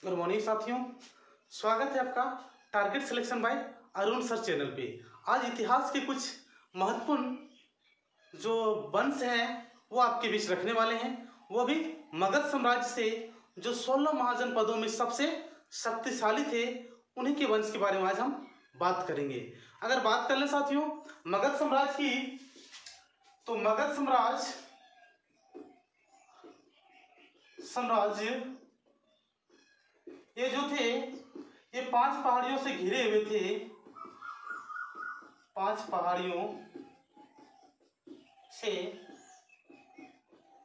Good morning साथियों, स्वागत है आपका target selection bye Arun sir channel पे। आज इतिहास के कुछ महत्वपूर्ण जो वंश हैं वो आपके बीच रखने वाले हैं, वो भी मगध साम्राज्य से जो 16 महाजनपदों में सबसे शक्तिशाली थे, उन्हीं के वंश के बारे में आज हम बात करेंगे। अगर बात कर ले साथियों मगध साम्राज्य की, तो मगध साम्राज्य ये जो थे ये 5 पहाड़ियों से घिरे हुए थे, 5 पहाड़ियों से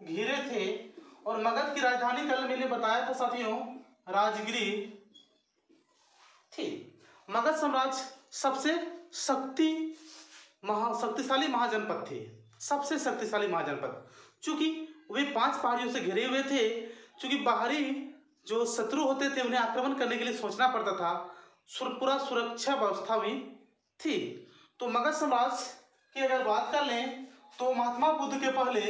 घिरे थे। और मगध की राजधानी कल मैंने बताया था साथियों राजगिरी थी। मगध साम्राज्य सबसे शक्तिशाली महाजनपद थे, सबसे शक्तिशाली महाजनपद, चूंकि वे 5 पहाड़ियों से घिरे हुए थे। चूंकि बाहरी जो शत्रु होते थे उन्हें आक्रमण करने के लिए सोचना पड़ता था, पूरा सुरक्षा व्यवस्था भी थी। तो मगध साम्राज्य की अगर बात कर लें तो महात्मा बुद्ध के पहले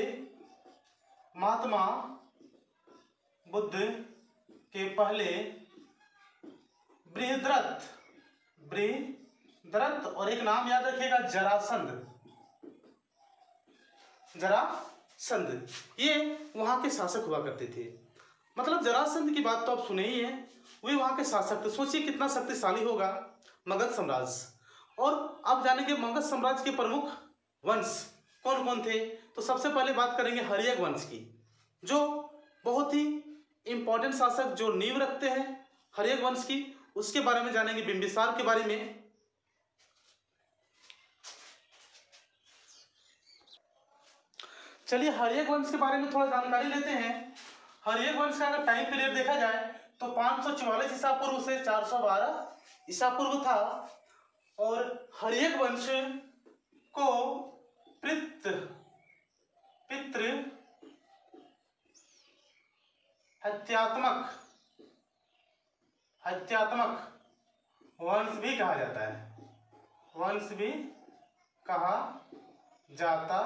बृहद्रथ और एक नाम याद रखिएगा जरासंध, ये वहां के शासक हुआ करते थे। मतलब जरासंध की बात तो आप सुने ही है, वे वहां के शासक थे। सोचिए कितना शक्तिशाली होगा मगध साम्राज्य। और अब जानेंगे मगध साम्राज्य के प्रमुख वंश कौन कौन थे। तो सबसे पहले बात करेंगे हर्यक वंश की, जो बहुत ही इंपॉर्टेंट शासक जो नींव रखते हैं हर्यक वंश की, उसके बारे में जानेंगे। बिंबिसार के बारे में, चलिए हर्यक वंश के बारे में थोड़ा जानकारी लेते हैं। हर्यक वंश का अगर टाइम पीरियड देखा जाए तो 544 ईसा पूर्व से 412 ईसा पूर्व था। और हर्यक वंश को पितृ हत्यात्मक वंश भी कहा जाता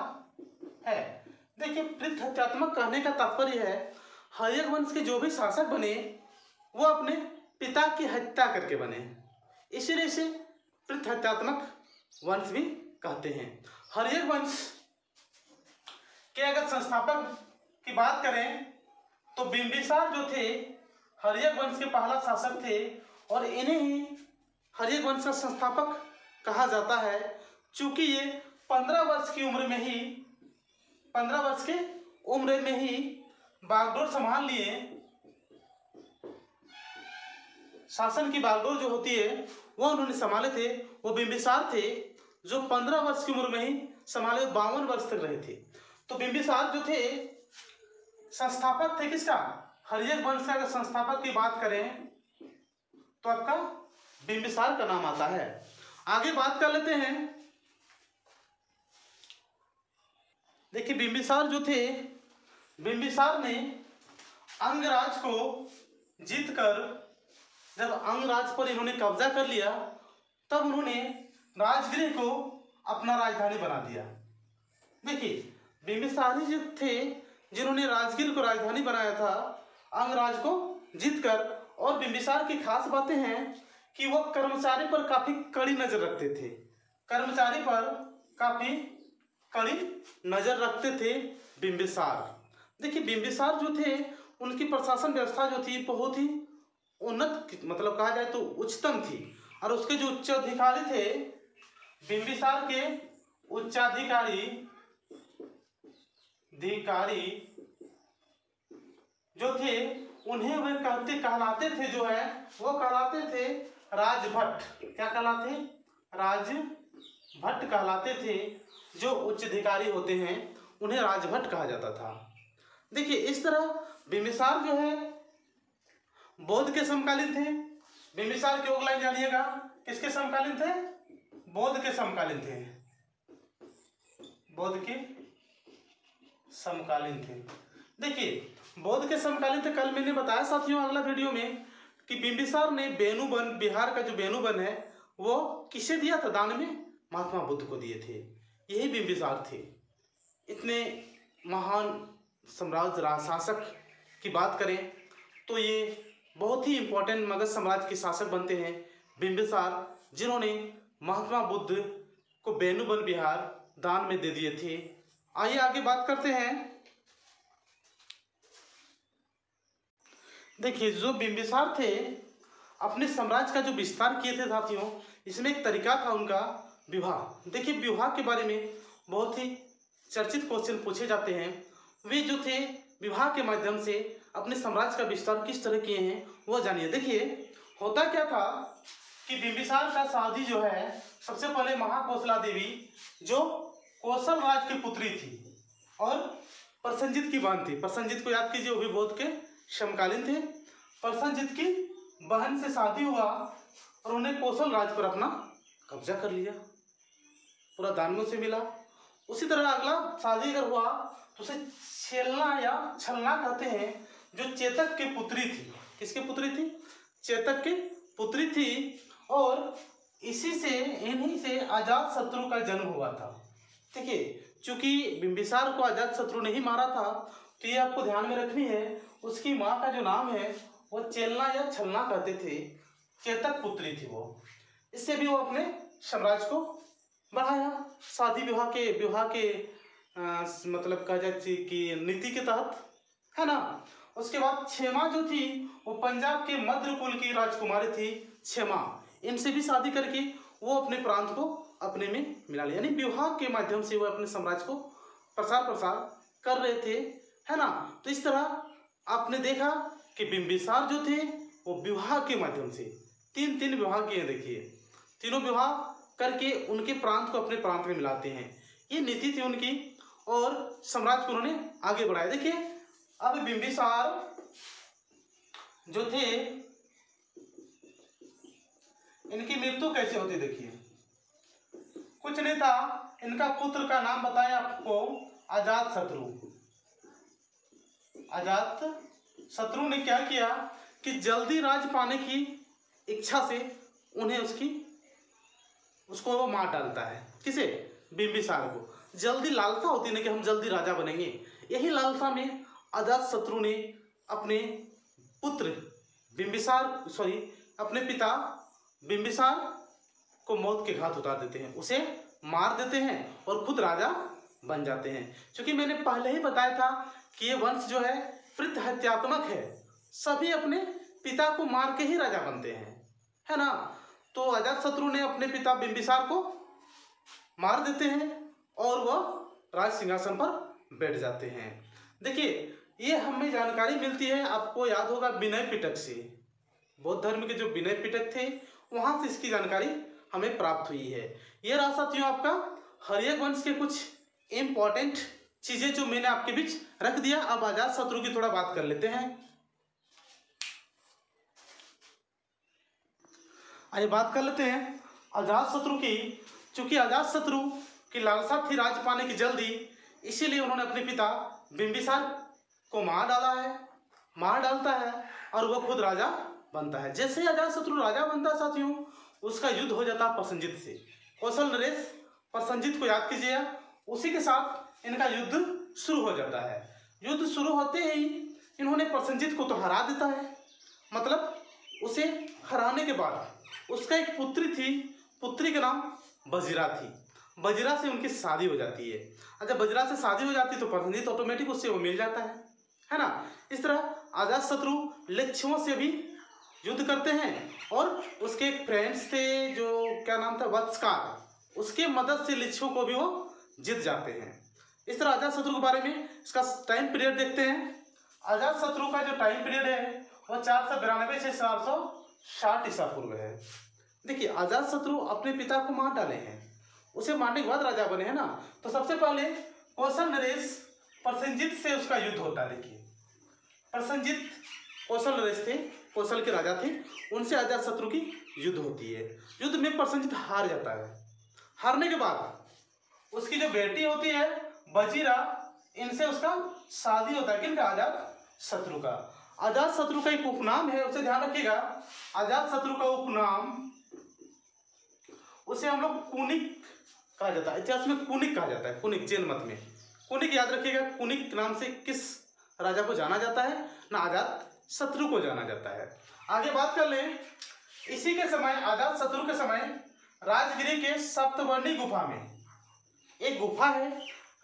है। देखिए पितृ हत्यात्मक कहने का तात्पर्य है हर्यक वंश के जो भी शासक बने वो अपने पिता की हत्या करके बने, इसीलिए इसे पितृ हत्यात्मक वंश भी कहते हैं। हर्यक वंश के अगर संस्थापक की बात करें तो बिंबिसार जो थे हर्यक वंश के पहला शासक थे, और इन्हें ही हर्यक वंश का संस्थापक कहा जाता है। चूंकि ये 15 वर्ष की उम्र में ही बागडोर संभाल लिए। शासन की बागडोर जो होती है वो उन्होंने संभाले थे। वो बिंबिसार थे जो 15 वर्ष की उम्र में ही संभाले, 52 वर्ष तक रहे थे। तो बिंबिसार जो थे संस्थापक थे किसका, हर्यक वंश का। अगर संस्थापक की बात करें तो आपका बिंबिसार का नाम आता है। आगे बात कर लेते हैं। देखिए बिंबिसार जो थे, बिंबिसार ने अंगराज को जीतकर जब अंगराज पर इन्होंने कब्जा कर लिया, तब उन्होंने राजगृह को अपना राजधानी बना दिया। देखिए बिंबिसार ही थे जिन्होंने राजगृह को राजधानी बनाया था अंगराज को जीतकर। और बिंबिसार की खास बातें हैं कि वो कर्मचारी पर काफी कड़ी नजर रखते थे, बिंबिसार। देखिए बिंबिसार जो थे उनकी प्रशासन व्यवस्था जो थी बहुत ही उन्नत, मतलब कहा जाए तो उच्चतम थी। और उसके जो उच्चाधिकारी थे, बिंबिसार के उच्चाधिकारी जो थे उन्हें वे कहलाते थे राजभट। क्या कहलाते? राजभट कहलाते थे। जो उच्चाधिकारी होते हैं उन्हें राजभट कहा जाता था। देखिए इस तरह बिंबिसार जो है बौद्ध के समकालीन थे। बिंबिसार की लाइन जानिएगा, किसके समकालीन थे? बौद्ध के समकालीन थे। देखिए बौद्ध के समकालीन थे। कल मैंने बताया साथियों अगला वीडियो में कि बिंबिसार ने बेनुबन, बिहार का जो बेनुबन है वो किसे दिया था दान में? महात्मा बुद्ध को दिए थे। यही बिंबिसार थे। इतने महान साम्राज्य शासक की बात करें तो ये बहुत ही इंपॉर्टेंट मगध साम्राज्य के शासक बनते हैं बिंबिसार, जिन्होंने महात्मा बुद्ध को बेनुबल बिहार दान में दे दिए थे। आइए आगे बात करते हैं। देखिए, जो बिंबिसार थे अपने साम्राज्य का जो विस्तार किए थे साथियों, इसमें एक तरीका था उनका विवाह। देखिए, विवाह के बारे में बहुत ही चर्चित क्वेश्चन पूछे जाते हैं। वे जो थे विवाह के माध्यम से अपने साम्राज्य का विस्तार किस तरह किए हैं वो जानिए। देखिए, होता क्या था कि बिंबिसार का शादी जो है सबसे पहले महाकोसला देवी, जो कौशल राज की पुत्री थी और प्रसन्नजित की बहन थी। प्रसन्नजित को याद कीजिए, वो भी बौद्ध के समकालीन थे। प्रसन्नजित की बहन से शादी हुआ और उन्हें कौशल राज पर अपना कब्जा कर लिया, पूरा दानवों से मिला। उसी तरह अगला शादी अगर हुआ तो उसे छेलना या छलना कहते हैं, जो चेतक की पुत्री थी। किसकी पुत्री थी? चेतक की पुत्री थी। और इसी से, इन्हीं से अजात शत्रु का जन्म हुआ था। देखिए, चूंकि बिंबिसार को अजात शत्रु ने ही मारा था, तो ये आपको ध्यान में रखनी है। उसकी माँ का जो नाम है वो चेलना या छलना कहते थे, चेतक पुत्री थी वो। इससे भी वो अपने साम्राज्य को बढ़ाया शादी विवाह के मतलब कहा जाए कि नीति के तहत, है ना। उसके बाद क्षेमा जो थी वो पंजाब के मध्य कुल की राजकुमारी थी क्षेमा। इनसे भी शादी करके वो अपने प्रांत को अपने में मिला लिया, यानी विवाह के माध्यम से वो अपने साम्राज्य को प्रसार कर रहे थे, है ना। तो इस तरह आपने देखा कि बिंबिसार जो थे वो विवाह के माध्यम से तीन विवाह किए। देखिए, तीनों विवाह करके उनके प्रांत को अपने प्रांत में मिलाते हैं, ये नीति थी उनकी और साम्राज्य को उन्होंने आगे बढ़ाया। देखिए, अब बिंबिसार जो थे, इनकी मृत्यु कैसे होती? देखिए, कुछ नहीं था, इनका पुत्र का नाम बताएं आपको, अजात शत्रु। अजात शत्रु ने क्या किया कि जल्दी राज पाने की इच्छा से उन्हें उसको वो मार डालता है। किसे? बिंबिसार को। जल्दी लालसा होती है कि हम जल्दी राजा बनेंगे, यही लालसा में अजात शत्रु ने अपने अपने पिता बिंबिसार को मौत के घाट उतार देते हैं, उसे मार देते हैं और खुद राजा बन जाते हैं। क्योंकि मैंने पहले ही बताया था कि ये वंश जो है प्रत्यहत्यात्मक है, सभी अपने पिता को मार के ही राजा बनते हैं, है ना। तो अजात शत्रु ने अपने पिता बिंबिसार को मार देते हैं और वह राज सिंहासन पर बैठ जाते हैं। देखिए, ये हमें जानकारी मिलती है, आपको याद होगा, विनय पिटक से। बौद्ध धर्म के जो विनय पिटक थे वहां से इसकी जानकारी हमें प्राप्त हुई है। ये रहा साथियों आपका हर्यक वंश के कुछ इंपॉर्टेंट चीजें जो मैंने आपके बीच रख दिया। अब अजात शत्रु की थोड़ा बात कर लेते हैं। आइए बात कर लेते हैं अजात शत्रु की। चूंकि अजात शत्रु की लालसा थी राज पाने की जल्दी, इसीलिए उन्होंने अपने पिता बिंबिसार को मार डालता है और वह खुद राजा बनता है। जैसे ही अजात शत्रु राजा बनता है साथियों, उसका युद्ध हो जाता है प्रसन्नजित से। कौशल नरेश प्रसन्नजित को याद कीजिए, उसी के साथ इनका युद्ध शुरू हो जाता है। युद्ध शुरू होते ही इन्होंने प्रसन्नजित को तो हरा देता है, मतलब उसे हराने के बाद उसका एक पुत्री थी, पुत्री का नाम बजीरा थी। बजीरा से उनकी शादी हो जाती है। अच्छा, बजीरा से शादी हो जाती है तो प्रसन्नजित ऑटोमेटिक उससे वो मिल जाता है ना। इस तरह अजात शत्रु लिच्छुओं से भी युद्ध करते हैं और उसके एक फ्रेंड्स थे जो क्या नाम था, वत्सकार, उसके मदद से लिच्छुओं को भी वो जीत जाते हैं। इस तरह अजात शत्रु के बारे में इसका टाइम पीरियड देखते हैं। अजात शत्रु का जो टाइम पीरियड है वह 492 से 460 ईसा पूर्व है। देखिए, अजात शत्रु अपने पिता को मार डाले हैं, उसे मारने के बाद राजा बने हैं ना। तो सबसे पहले कौशल नरेश प्रसन्नजित से उसका युद्ध होता है। देखिए, प्रसन्नजित कौशल नरेश थे, कौशल के राजा थे, उनसे अजात शत्रु की युद्ध होती है। युद्ध में प्रसन्नजित हार जाता है। हारने के बाद उसकी जो बेटी होती है बजीरा, इनसे उसका शादी होता है। किनका? अजात शत्रु का। अजात शत्रु का एक उपनाम है, उसे ध्यान रखिएगा। अजात शत्रु का उपनाम, उसे हम लोग कुनिक कहा जाता है, इतिहास में कुनिक कहा जाता है। कुनिक, जैन मत में कुनिक, याद रखिएगा। कुनिक नाम से किस राजा को जाना जाता है? ना अजात शत्रु को जाना जाता है। आगे बात कर लें, इसी के समय अजात शत्रु के समय राजगृह के सप्तवर्णी गुफा में एक गुफा है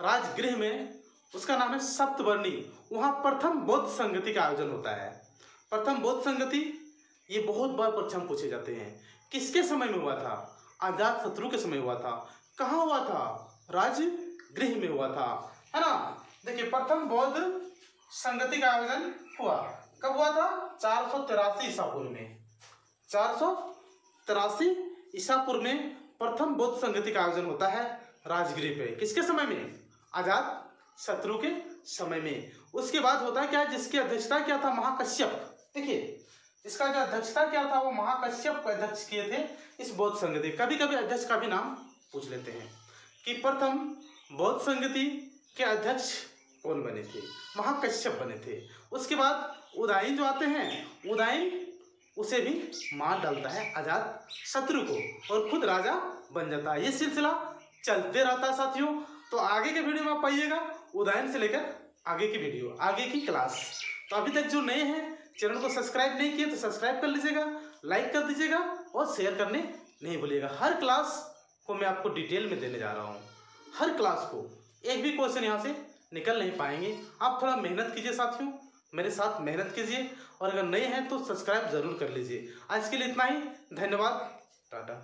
राजगृह में, उसका नाम है सप्तवर्णी। वहाँ प्रथम बौद्ध संगति का आयोजन होता है। प्रथम बौद्ध संगति, ये बहुत बार परीक्षा में पूछे जाते हैं। किसके समय में हुआ था? अजात शत्रु के समय हुआ था। कहाँ हुआ था? राजगृह में हुआ था, है ना। देखिए प्रथम बौद्ध संगति का आयोजन हुआ कब हुआ था? 483 ईसा पूर्व में। 483 ईसा पूर्व में प्रथम बौद्ध संगति का आयोजन होता है राजगृह पे। किसके समय में? अजात शत्रु के समय में। उसके बाद होता है क्या, जिसकी अध्यक्षता क्या था? महाकश्यप। देखिए इसका जो अध्यक्षता क्या था वो महाकश्यप को अध्यक्ष किए थे इस बौद्ध संगति। कभी कभी अध्यक्ष का भी नाम पूछ लेते हैं कि प्रथम बौद्ध संगति के अध्यक्ष कौन बने थे? महाकश्यप बने थे। उसके बाद उदाईन जो आते हैं, उदाईन उसे भी मार डालता है अजात शत्रु को और खुद राजा बन जाता है। ये सिलसिला चलते रहता है साथियों। तो आगे के वीडियो में आप पाइएगा उदाईन से लेकर आगे की वीडियो, आगे की क्लास। तो अभी तक जो नए हैं चैनल को सब्सक्राइब नहीं किए तो सब्सक्राइब कर लीजिएगा, लाइक कर दीजिएगा और शेयर करने नहीं भूलिएगा। हर क्लास को मैं आपको डिटेल में देने जा रहा हूँ। हर क्लास को एक भी क्वेश्चन यहाँ से निकल नहीं पाएंगे। आप थोड़ा मेहनत कीजिए साथियों, मेरे साथ मेहनत कीजिए और अगर नए हैं तो सब्सक्राइब जरूर कर लीजिए। आज के लिए इतना ही, धन्यवाद, टाटा।